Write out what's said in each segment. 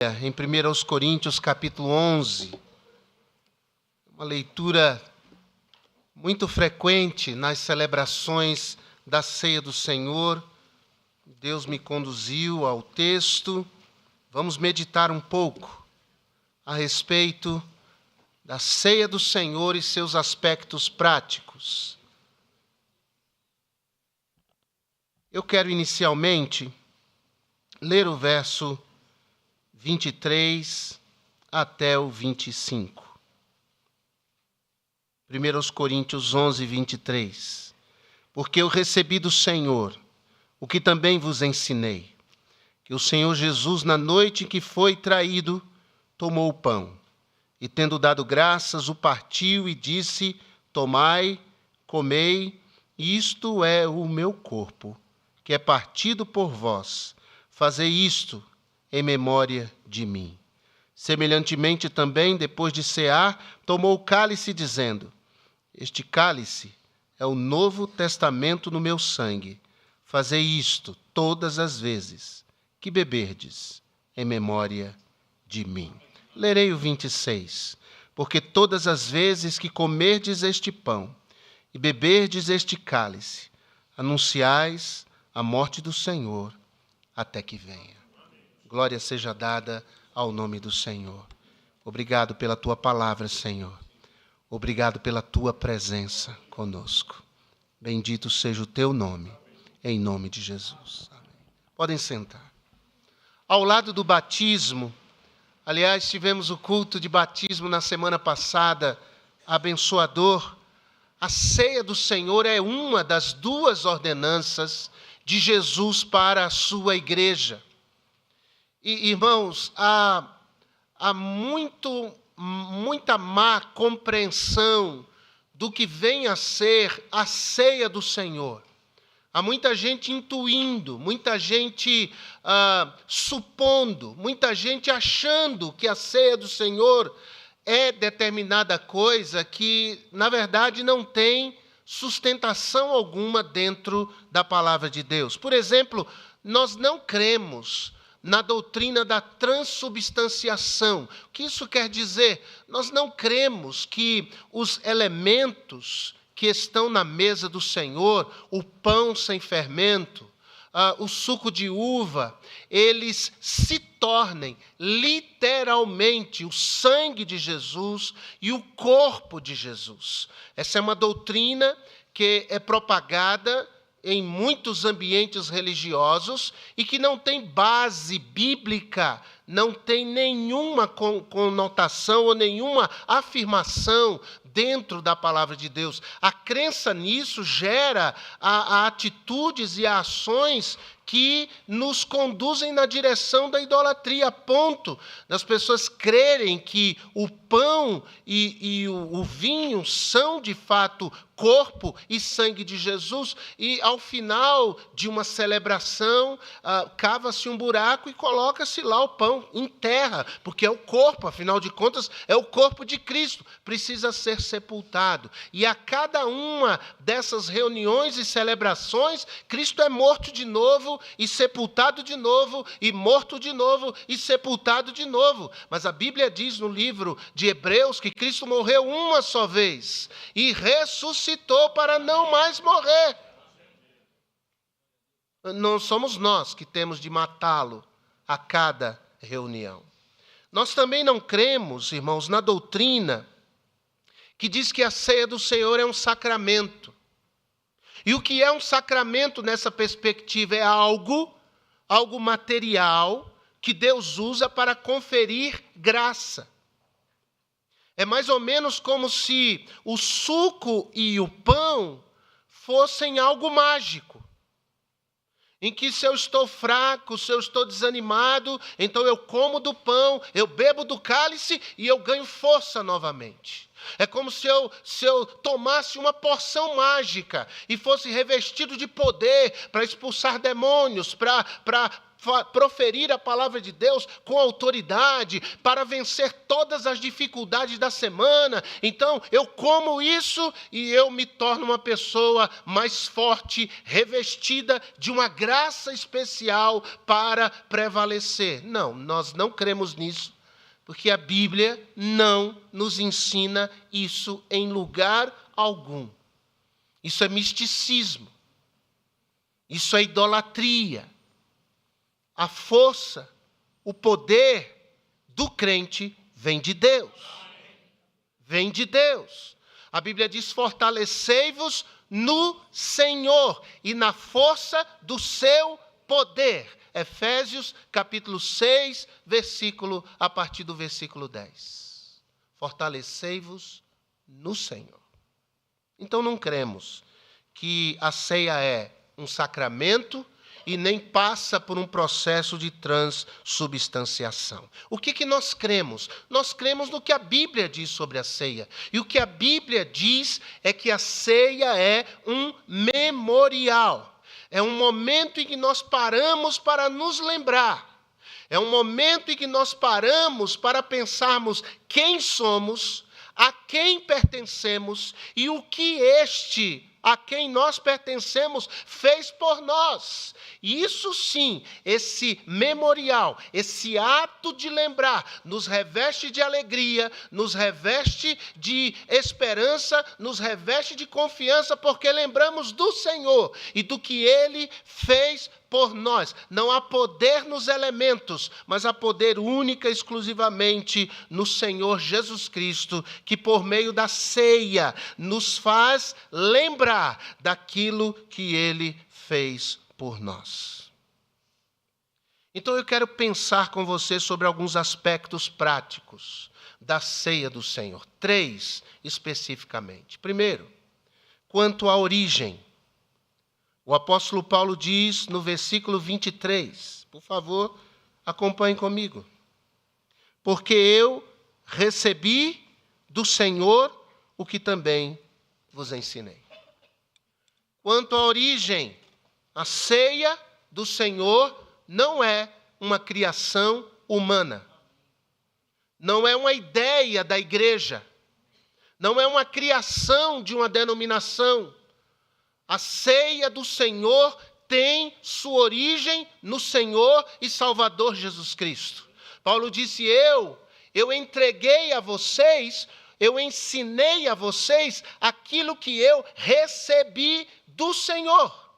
Em 1 Coríntios, capítulo 11, uma leitura muito frequente nas celebrações da Ceia do Senhor. Deus me conduziu ao texto. Vamos meditar um pouco a respeito da Ceia do Senhor e seus aspectos práticos. Eu quero inicialmente ler o verso 23 até o 25. 1 Coríntios 11, 23. Porque eu recebi do Senhor o que também vos ensinei, que o Senhor Jesus, na noite em que foi traído, tomou o pão, e tendo dado graças, o partiu e disse: tomai, comei, isto é o meu corpo, que é partido por vós. Fazei isto em memória de mim. Semelhantemente também, depois de cear, tomou o cálice, dizendo: este cálice é o novo testamento no meu sangue. Fazei isto todas as vezes que beberdes, em memória de mim. Lerei o 26. Porque todas as vezes que comerdes este pão e beberdes este cálice, anunciais a morte do Senhor até que venha. Glória seja dada ao nome do Senhor. Obrigado pela tua palavra, Senhor. Obrigado pela tua presença conosco. Bendito seja o teu nome, em nome de Jesus. Amém. Podem sentar. Ao lado do batismo, aliás, tivemos o culto de batismo na semana passada, abençoador. A ceia do Senhor é uma das duas ordenanças de Jesus para a sua igreja. E, irmãos, há muita má compreensão do que vem a ser a ceia do Senhor. Há muita gente intuindo, muita gente supondo, muita gente achando que a ceia do Senhor é determinada coisa que, na verdade, não tem sustentação alguma dentro da palavra de Deus. Por exemplo, nós não cremos na doutrina da transubstanciação. O que isso quer dizer? Nós não cremos que os elementos que estão na mesa do Senhor, o pão sem fermento, o suco de uva, eles se tornem literalmente o sangue de Jesus e o corpo de Jesus. Essa é uma doutrina que é propagada em muitos ambientes religiosos e que não tem base bíblica, não tem nenhuma conotação ou nenhuma afirmação dentro da palavra de Deus. A crença nisso gera a atitudes e a ações que nos conduzem na direção da idolatria, a ponto das pessoas crerem que o pão e o vinho são, de fato, corpo e sangue de Jesus, e ao final de uma celebração, cava-se um buraco e coloca-se lá o pão, enterra, porque é o corpo, afinal de contas, é o corpo de Cristo, precisa ser sepultado. E a cada uma dessas reuniões e celebrações, Cristo é morto de novo, e sepultado de novo, e morto de novo, e sepultado de novo. Mas a Bíblia diz no livro de Hebreus que Cristo morreu uma só vez e ressuscitou para não mais morrer. Não somos nós que temos de matá-lo a cada reunião. Nós também não cremos, irmãos, na doutrina que diz que a ceia do Senhor é um sacramento. E o que é um sacramento nessa perspectiva é algo material que Deus usa para conferir graça. É mais ou menos como se o suco e o pão fossem algo mágico, em que se eu estou fraco, se eu estou desanimado, então eu como do pão, eu bebo do cálice e eu ganho força novamente. É como se eu tomasse uma porção mágica e fosse revestido de poder para expulsar demônios, para proferir a palavra de Deus com autoridade, para vencer todas as dificuldades da semana. Então, eu como isso e eu me torno uma pessoa mais forte, revestida de uma graça especial para prevalecer. Não, nós não cremos nisso, porque a Bíblia não nos ensina isso em lugar algum. Isso é misticismo. Isso é idolatria. A força, o poder do crente vem de Deus. Vem de Deus. A Bíblia diz: fortalecei-vos no Senhor e na força do seu poder. Efésios capítulo 6, a partir do versículo 10. Fortalecei-vos no Senhor. Então não cremos que a ceia é um sacramento e nem passa por um processo de transubstanciação. O que nós cremos? Nós cremos no que a Bíblia diz sobre a ceia. E o que a Bíblia diz é que a ceia é um memorial. É um momento em que nós paramos para nos lembrar. É um momento em que nós paramos para pensarmos quem somos, a quem pertencemos e o que a quem nós pertencemos fez por nós. E isso sim, esse memorial, esse ato de lembrar, nos reveste de alegria, nos reveste de esperança, nos reveste de confiança, porque lembramos do Senhor e do que Ele fez por nós. Não há poder nos elementos, mas há poder única e exclusivamente no Senhor Jesus Cristo, que por meio da ceia nos faz lembrar daquilo que Ele fez por nós. Então eu quero pensar com você sobre alguns aspectos práticos da ceia do Senhor. 3 especificamente. Primeiro, quanto à origem. O apóstolo Paulo diz no versículo 23, por favor, acompanhe comigo. Porque eu recebi do Senhor o que também vos ensinei. Quanto à origem, a ceia do Senhor não é uma criação humana. Não é uma ideia da igreja. Não é uma criação de uma denominação. A ceia do Senhor tem sua origem no Senhor e Salvador Jesus Cristo. Paulo disse: eu entreguei a vocês, eu ensinei a vocês aquilo que eu recebi do Senhor.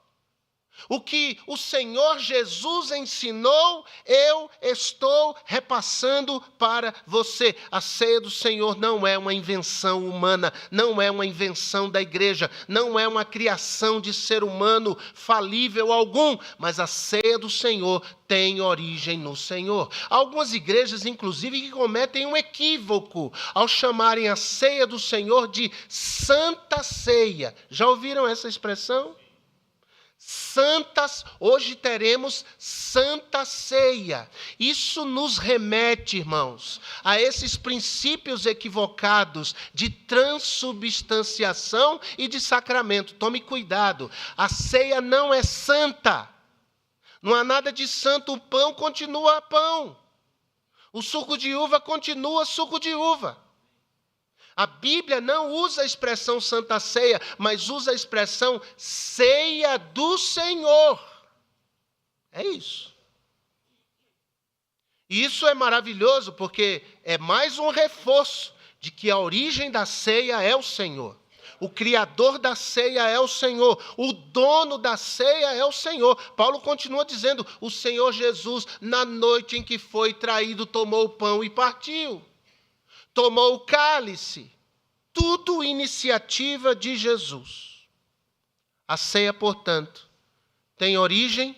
O que o Senhor Jesus ensinou, eu estou repassando para você. A ceia do Senhor não é uma invenção humana, não é uma invenção da igreja, não é uma criação de ser humano falível algum, mas a ceia do Senhor tem origem no Senhor. Há algumas igrejas, inclusive, que cometem um equívoco ao chamarem a ceia do Senhor de Santa Ceia. Já ouviram essa expressão? Hoje teremos Santa Ceia. Isso nos remete, irmãos, a esses princípios equivocados de transubstanciação e de sacramento. Tome cuidado, a ceia não é santa. Não há nada de santo, o pão continua pão. O suco de uva continua suco de uva. A Bíblia não usa a expressão Santa Ceia, mas usa a expressão Ceia do Senhor. É isso. E isso é maravilhoso, porque é mais um reforço de que a origem da ceia é o Senhor. O criador da ceia é o Senhor. O dono da ceia é o Senhor. Paulo continua dizendo: o Senhor Jesus, na noite em que foi traído, tomou o pão e partiu. Tomou o cálice. Tudo iniciativa de Jesus. A ceia, portanto, tem origem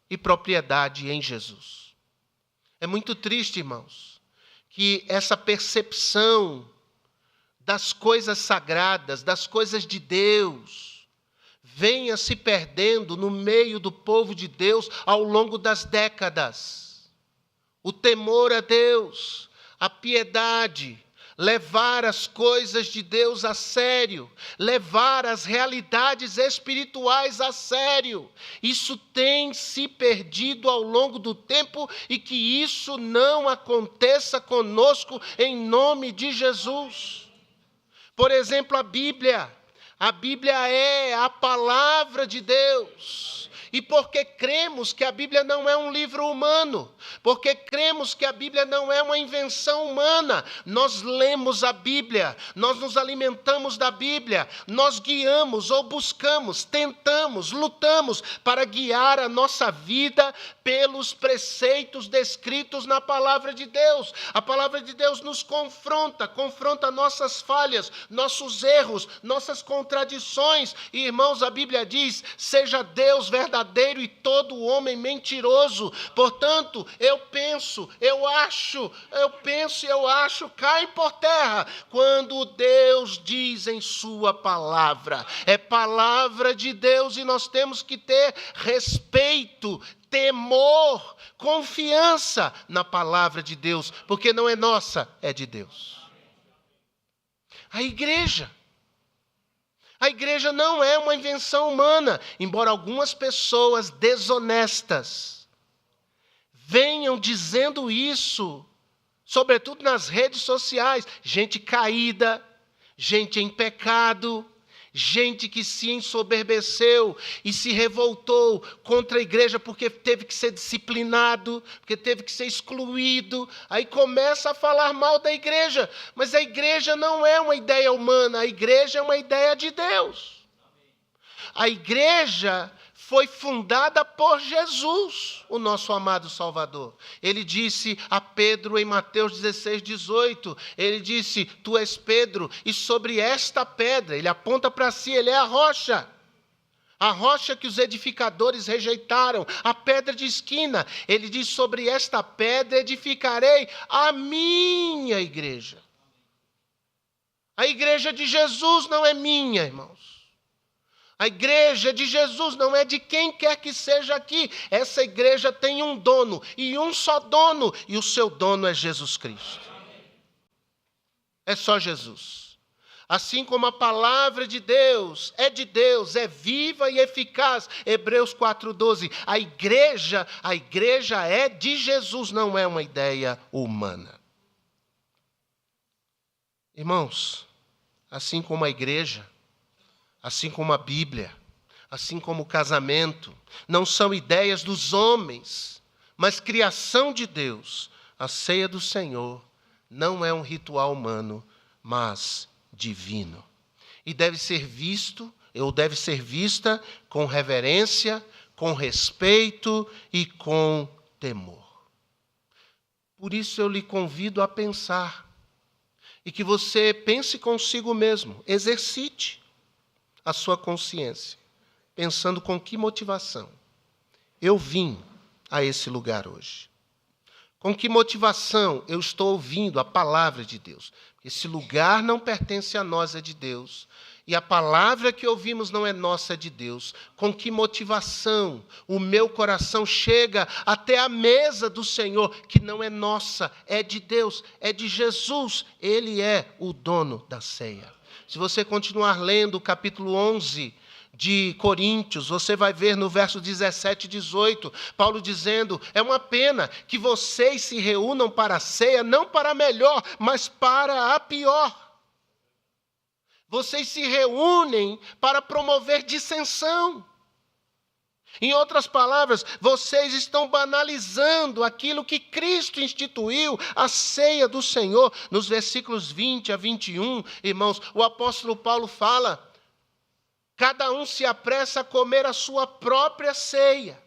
e propriedade em Jesus. É muito triste, irmãos, que essa percepção das coisas sagradas, das coisas de Deus, venha se perdendo no meio do povo de Deus ao longo das décadas. O temor a Deus, a piedade, levar as coisas de Deus a sério, levar as realidades espirituais a sério. Isso tem se perdido ao longo do tempo e que isso não aconteça conosco em nome de Jesus. Por exemplo, a Bíblia é a palavra de Deus. E porque cremos que a Bíblia não é um livro humano, porque cremos que a Bíblia não é uma invenção humana, nós lemos a Bíblia, nós nos alimentamos da Bíblia, nós guiamos ou buscamos, tentamos, lutamos para guiar a nossa vida pelos preceitos descritos na palavra de Deus. A palavra de Deus nos confronta nossas falhas, nossos erros, nossas contradições. E, irmãos, a Bíblia diz: seja Deus verdadeiro e todo homem mentiroso. Portanto, eu penso, eu acho, caem por terra quando Deus diz em sua palavra. É palavra de Deus e nós temos que ter respeito, temor, confiança na palavra de Deus, porque não é nossa, é de Deus. A igreja não é uma invenção humana, embora algumas pessoas desonestas venham dizendo isso, sobretudo nas redes sociais, gente caída, gente em pecado, gente que se ensoberbeceu e se revoltou contra a igreja porque teve que ser disciplinado, porque teve que ser excluído. Aí começa a falar mal da igreja. Mas a igreja não é uma ideia humana, a igreja é uma ideia de Deus. A igreja foi fundada por Jesus, o nosso amado Salvador. Ele disse a Pedro em Mateus 16:18, ele disse: tu és Pedro, e sobre esta pedra, ele aponta para si, ele é a rocha que os edificadores rejeitaram, a pedra de esquina. Ele diz: sobre esta pedra edificarei a minha igreja. A igreja de Jesus não é minha, irmãos. A igreja de Jesus não é de quem quer que seja aqui. Essa igreja tem um dono, e um só dono, e o seu dono é Jesus Cristo. É só Jesus. Assim como a palavra de Deus, é viva e eficaz. Hebreus 4:12. A igreja é de Jesus, não é uma ideia humana. Irmãos, assim como a igreja, assim como a Bíblia, assim como o casamento, não são ideias dos homens, mas criação de Deus. A ceia do Senhor não é um ritual humano, mas divino. E deve ser visto, ou deve ser vista com reverência, com respeito e com temor. Por isso eu lhe convido a pensar, e que você pense consigo mesmo, exercite a sua consciência, pensando com que motivação eu vim a esse lugar hoje. Com que motivação eu estou ouvindo a palavra de Deus? Esse lugar não pertence a nós, é de Deus. E a palavra que ouvimos não é nossa, é de Deus. Com que motivação o meu coração chega até a mesa do Senhor, que não é nossa, é de Deus, é de Jesus. Ele é o dono da ceia. Se você continuar lendo o capítulo 11 de Coríntios, você vai ver no verso 17 e 18, Paulo dizendo: é uma pena que vocês se reúnam para a ceia, não para a melhor, mas para a pior. Vocês se reúnem para promover dissensão. Em outras palavras, vocês estão banalizando aquilo que Cristo instituiu, a ceia do Senhor. Nos versículos 20 a 21, irmãos, o apóstolo Paulo fala: cada um se apressa a comer a sua própria ceia.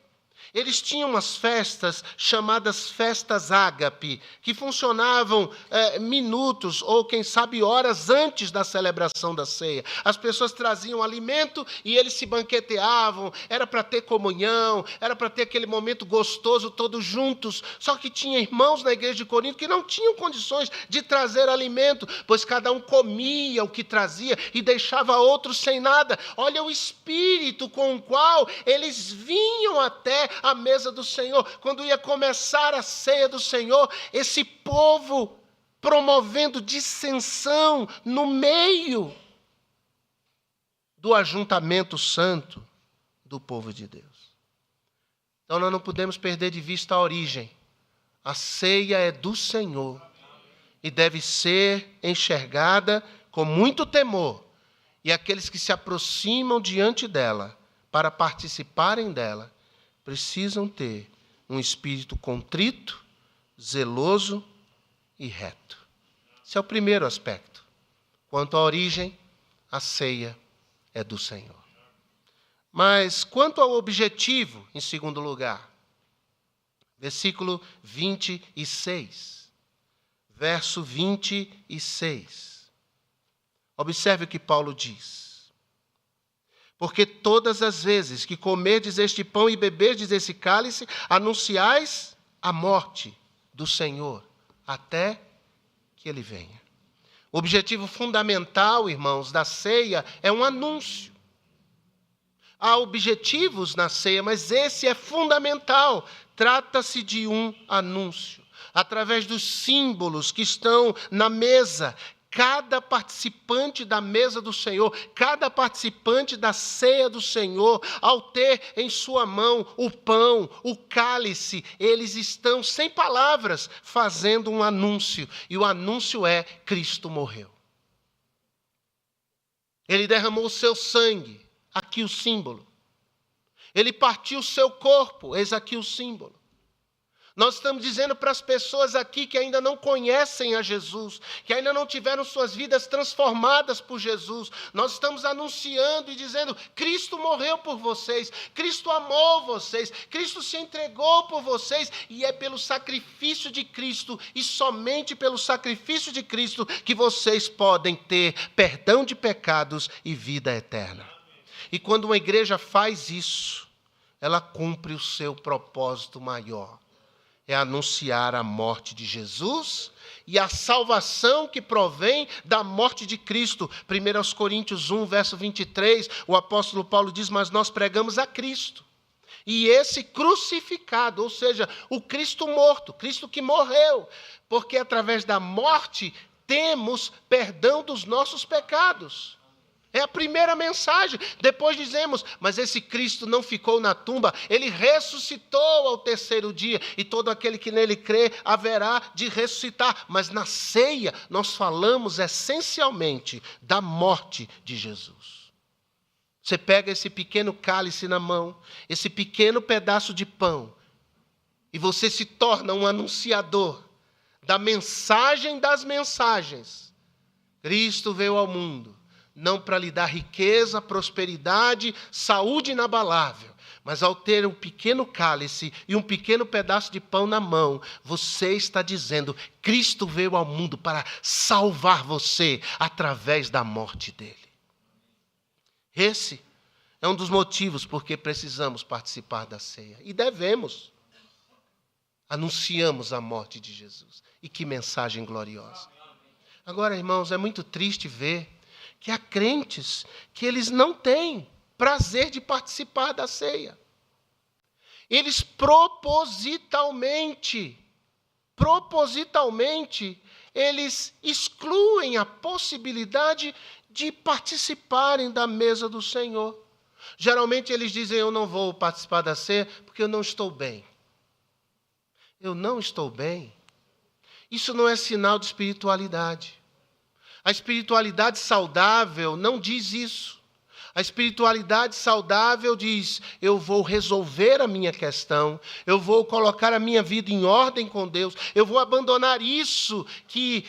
Eles tinham umas festas chamadas festas ágape, que funcionavam minutos ou, quem sabe, horas antes da celebração da ceia. As pessoas traziam alimento e eles se banqueteavam, era para ter comunhão, era para ter aquele momento gostoso todos juntos. Só que tinha irmãos na igreja de Corinto que não tinham condições de trazer alimento, pois cada um comia o que trazia e deixava outros sem nada. Olha o espírito com o qual eles vinham até a mesa do Senhor. Quando ia começar a ceia do Senhor, esse povo promovendo dissensão no meio do ajuntamento santo do povo de Deus. Então nós não podemos perder de vista a origem. A ceia é do Senhor e deve ser enxergada com muito temor. E aqueles que se aproximam diante dela para participarem dela precisam ter um espírito contrito, zeloso e reto. Esse é o primeiro aspecto. Quanto à origem, a ceia é do Senhor. Mas quanto ao objetivo, em segundo lugar, versículo 26, verso 26. Observe o que Paulo diz. Porque todas as vezes que comerdes este pão e beberdes esse cálice, anunciais a morte do Senhor, até que ele venha. O objetivo fundamental, irmãos, da ceia é um anúncio. Há objetivos na ceia, mas esse é fundamental. Trata-se de um anúncio. Através dos símbolos que estão na mesa, cada participante da mesa do Senhor, cada participante da ceia do Senhor, ao ter em sua mão o pão, o cálice, eles estão, sem palavras, fazendo um anúncio. E o anúncio é: Cristo morreu. Ele derramou o seu sangue. Aqui o símbolo. Ele partiu o seu corpo, eis aqui o símbolo. Nós estamos dizendo para as pessoas aqui que ainda não conhecem a Jesus, que ainda não tiveram suas vidas transformadas por Jesus. Nós estamos anunciando e dizendo: Cristo morreu por vocês, Cristo amou vocês, Cristo se entregou por vocês, e é pelo sacrifício de Cristo, e somente pelo sacrifício de Cristo, que vocês podem ter perdão de pecados e vida eterna. E quando uma igreja faz isso, ela cumpre o seu propósito maior. É anunciar a morte de Jesus e a salvação que provém da morte de Cristo. 1 Coríntios 1, verso 23, o apóstolo Paulo diz: mas nós pregamos a Cristo. E esse crucificado, ou seja, o Cristo morto, Cristo que morreu, porque através da morte temos perdão dos nossos pecados. É a primeira mensagem. Depois dizemos: mas esse Cristo não ficou na tumba, ele ressuscitou ao terceiro dia, e todo aquele que nele crê haverá de ressuscitar. Mas na ceia nós falamos essencialmente da morte de Jesus. Você pega esse pequeno cálice na mão, esse pequeno pedaço de pão, e você se torna um anunciador da mensagem das mensagens. Cristo veio ao mundo não para lhe dar riqueza, prosperidade, saúde inabalável, mas ao ter um pequeno cálice e um pequeno pedaço de pão na mão, você está dizendo: Cristo veio ao mundo para salvar você através da morte dele. Esse é um dos motivos porque precisamos participar da ceia. E devemos. Anunciamos a morte de Jesus. E que mensagem gloriosa. Agora, irmãos, é muito triste ver que há crentes que eles não têm prazer de participar da ceia. Eles propositalmente, eles excluem a possibilidade de participarem da mesa do Senhor. Geralmente eles dizem: eu não vou participar da ceia porque eu não estou bem. Eu não estou bem. Isso não é sinal de espiritualidade. A espiritualidade saudável não diz isso. A espiritualidade saudável diz: eu vou resolver a minha questão, eu vou colocar a minha vida em ordem com Deus, eu vou abandonar isso que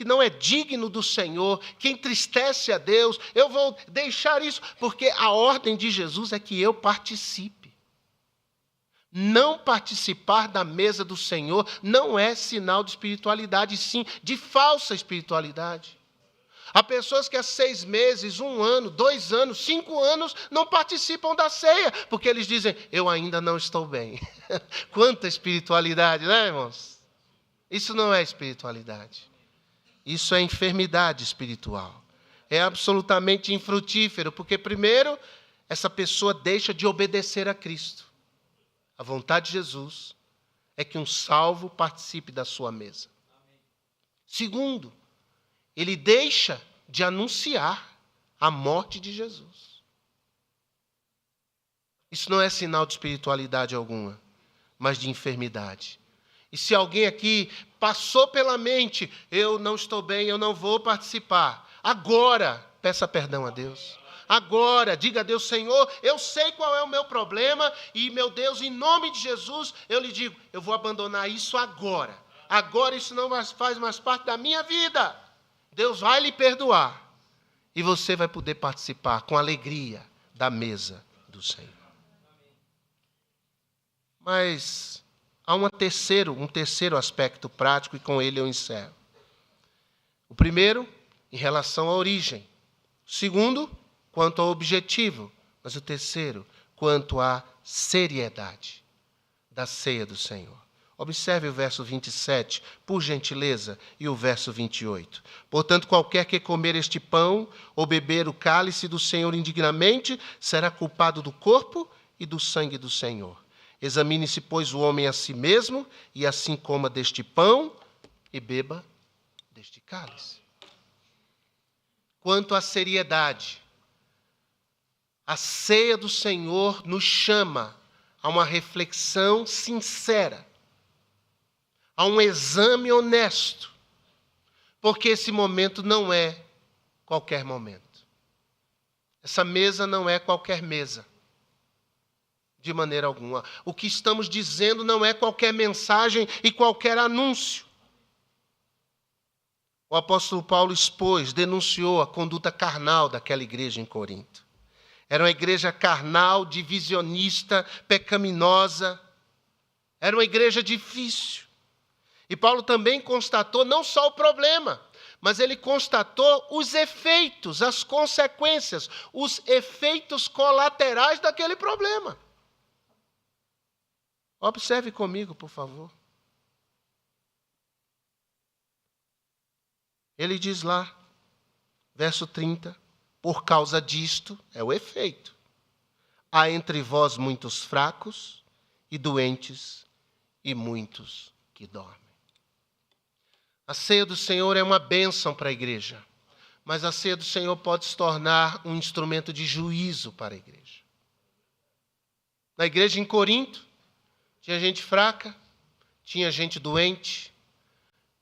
não é digno do Senhor, que entristece a Deus, eu vou deixar isso, porque a ordem de Jesus é que eu participe. Não participar da mesa do Senhor não é sinal de espiritualidade, sim de falsa espiritualidade. Há pessoas que há 6 meses, 1 ano, 2 anos, 5 anos não participam da ceia, porque eles dizem: eu ainda não estou bem. Quanta espiritualidade, né, irmãos? Isso não é espiritualidade. Isso é enfermidade espiritual. É absolutamente infrutífero, porque primeiro, essa pessoa deixa de obedecer a Cristo. A vontade de Jesus é que um salvo participe da sua mesa. Segundo, ele deixa de anunciar a morte de Jesus. Isso não é sinal de espiritualidade alguma, mas de enfermidade. E se alguém aqui passou pela mente, eu não estou bem, eu não vou participar, agora peça perdão a Deus. Agora, diga a Deus, Senhor, eu sei qual é o meu problema e, meu Deus, em nome de Jesus, eu lhe digo, eu vou abandonar isso agora. Agora isso não faz mais parte da minha vida. Deus vai lhe perdoar e você vai poder participar com alegria da mesa do Senhor. Mas há um terceiro aspecto prático e com ele eu encerro. O primeiro, em relação à origem. O segundo, quanto ao objetivo. Mas o terceiro, quanto à seriedade da ceia do Senhor. Observe o verso 27, por gentileza, e o verso 28. Portanto, qualquer que comer este pão ou beber o cálice do Senhor indignamente, será culpado do corpo e do sangue do Senhor. Examine-se, pois, o homem a si mesmo, e assim coma deste pão e beba deste cálice. Quanto à seriedade, a ceia do Senhor nos chama a uma reflexão sincera, a um exame honesto, porque esse momento não é qualquer momento. Essa mesa não é qualquer mesa, de maneira alguma. O que estamos dizendo não é qualquer mensagem e qualquer anúncio. O apóstolo Paulo denunciou a conduta carnal daquela igreja em Corinto. Era uma igreja carnal, divisionista, pecaminosa. Era uma igreja difícil. E Paulo também constatou não só o problema, mas ele constatou os efeitos, as consequências, os efeitos colaterais daquele problema. Observe comigo, por favor. Ele diz lá, verso 30, por causa disto, é o efeito, há entre vós muitos fracos e doentes e muitos que dormem. A ceia do Senhor é uma bênção para a igreja, mas a ceia do Senhor pode se tornar um instrumento de juízo para a igreja. Na igreja em Corinto, tinha gente fraca, tinha gente doente,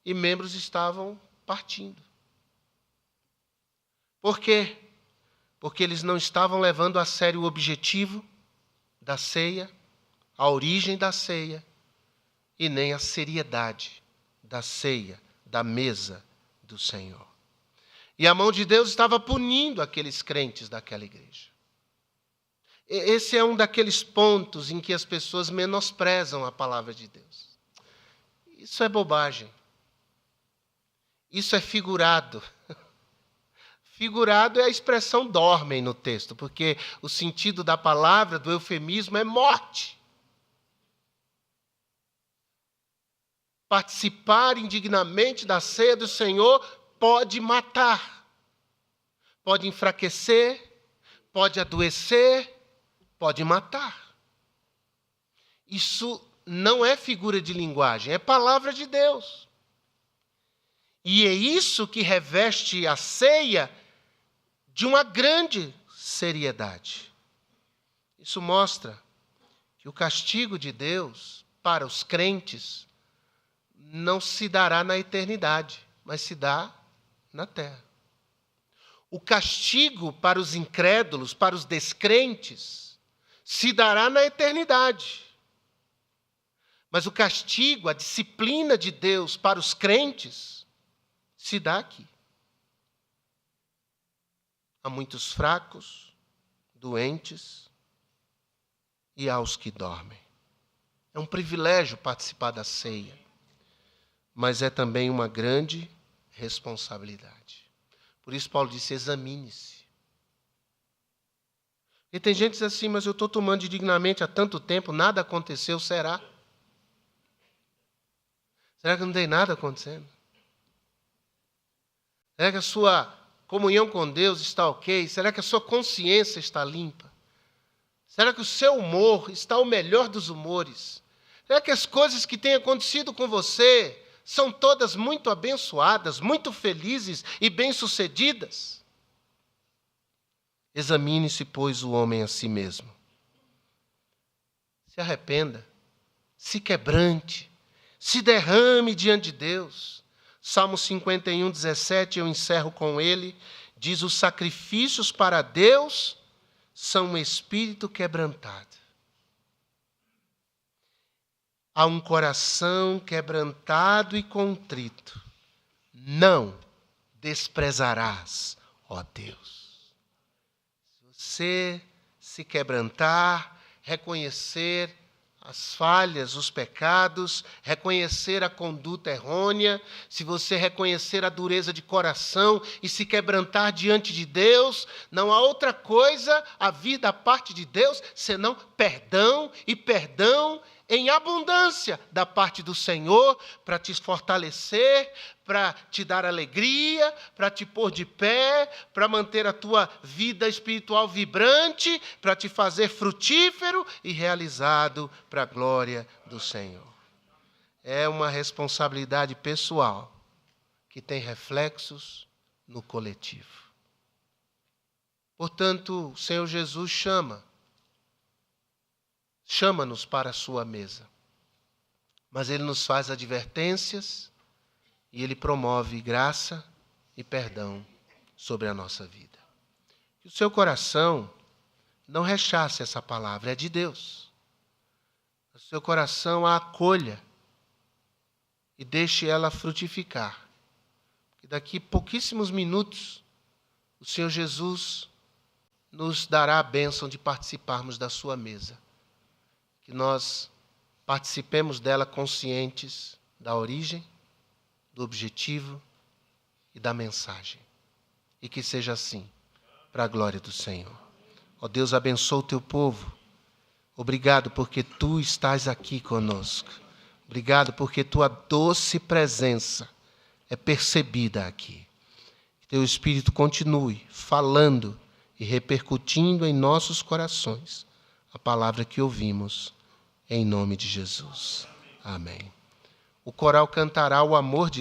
e membros estavam partindo. Por quê? Porque eles não estavam levando a sério o objetivo da ceia, a origem da ceia, e nem a seriedade da ceia, da mesa do Senhor. E a mão de Deus estava punindo aqueles crentes daquela igreja. Esse é um daqueles pontos em que as pessoas menosprezam a palavra de Deus. Isso é bobagem. Isso é figurado. Figurado é a expressão dormem no texto, porque o sentido da palavra, do eufemismo, é morte. Participar indignamente da ceia do Senhor pode matar, pode enfraquecer, pode adoecer, pode matar. Isso não é figura de linguagem, é palavra de Deus. E é isso que reveste a ceia de uma grande seriedade. Isso mostra que o castigo de Deus para os crentes não se dará na eternidade, mas se dá na terra. O castigo para os incrédulos, para os descrentes, se dará na eternidade. Mas o castigo, a disciplina de Deus para os crentes, se dá aqui. Há muitos fracos, doentes e aos que dormem. É um privilégio participar da ceia, mas é também uma grande responsabilidade. Por isso Paulo disse, examine-se. E tem gente que diz assim, mas eu estou tomando indignamente há tanto tempo, nada aconteceu, será? Será que não tem nada acontecendo? Será que a sua comunhão com Deus está ok? Será que a sua consciência está limpa? Será que o seu humor está o melhor dos humores? Será que as coisas que têm acontecido com você são todas muito abençoadas, muito felizes e bem-sucedidas. Examine-se, pois, o homem a si mesmo. Se arrependa, se quebrante, se derrame diante de Deus. Salmo 51, 17, eu encerro com ele, diz: os sacrifícios para Deus são um espírito quebrantado. A um coração quebrantado e contrito, não desprezarás, ó Deus. Se você se quebrantar, reconhecer as falhas, os pecados, reconhecer a conduta errônea, se você reconhecer a dureza de coração e se quebrantar diante de Deus, não há outra coisa a vir da parte de Deus senão perdão e perdão em abundância da parte do Senhor, para te fortalecer, para te dar alegria, para te pôr de pé, para manter a tua vida espiritual vibrante, para te fazer frutífero e realizado para a glória do Senhor. É uma responsabilidade pessoal que tem reflexos no coletivo. Portanto, o Senhor Jesus chama-nos para a sua mesa. Mas Ele nos faz advertências e Ele promove graça e perdão sobre a nossa vida. Que o seu coração não rechace essa palavra, é de Deus. O seu coração a acolha e deixe ela frutificar. E daqui a pouquíssimos minutos, o Senhor Jesus nos dará a bênção de participarmos da sua mesa. Que nós participemos dela conscientes da origem, do objetivo e da mensagem. E que seja assim, para a glória do Senhor. Ó Deus, abençoa o teu povo. Obrigado porque tu estás aqui conosco. Obrigado porque tua doce presença é percebida aqui. Que teu Espírito continue falando e repercutindo em nossos corações a palavra que ouvimos. Em nome de Jesus. Amém. O coral cantará o amor de